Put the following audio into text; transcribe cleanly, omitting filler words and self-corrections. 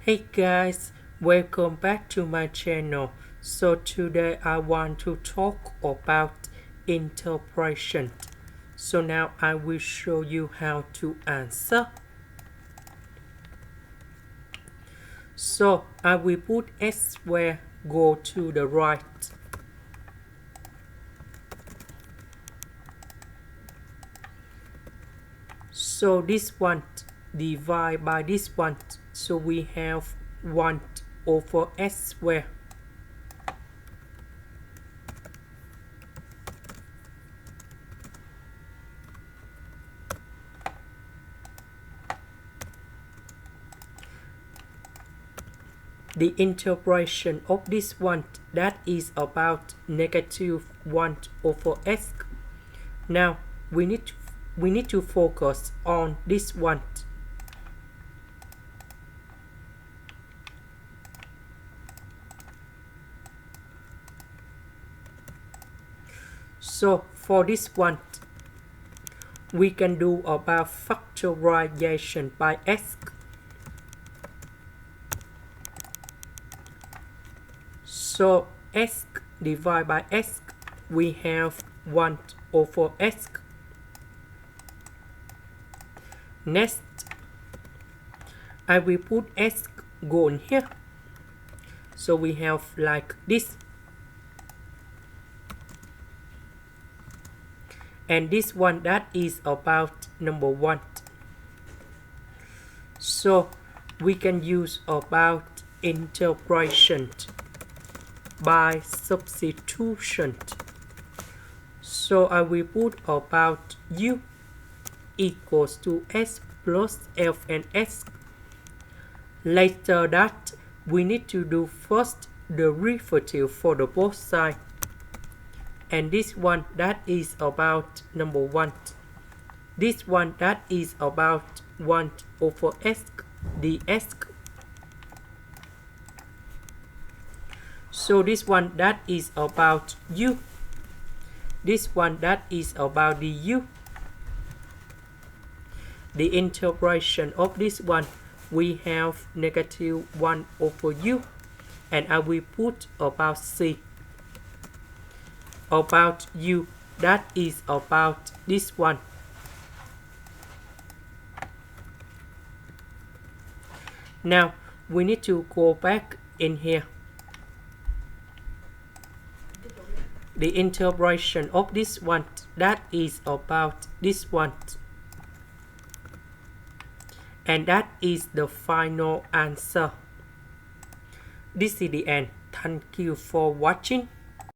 Hey guys, welcome back to my channel. So today I want to talk about interpretation. So now I will show you how to answer. So I will put x squared go to the right. So this one divide by this one. So we have 1 over x squared. The interpretation of this one, that is about negative 1 over x. Now we need to focus on this one. So for this one, we can do about factorization by x. So x divided by x, we have 1 over x. Next, I will put x go in here. So we have like this. And this one, that is about number 1. So we can use about interpretation by substitution. So I will put about u equals to x plus lnx. Later that, we need to do first the derivative for the both sides. And this one, that is about number 1. This one, that is about 1 over x dx. So this one, that is about u. This one, that is about du. The interpretation of this one, we have negative 1 over u. And I will put about c. About u, that is about this one. Now we need to go back in here. The interpretation of this one, that is about this one. And that is the final answer. This is the end. Thank you for watching.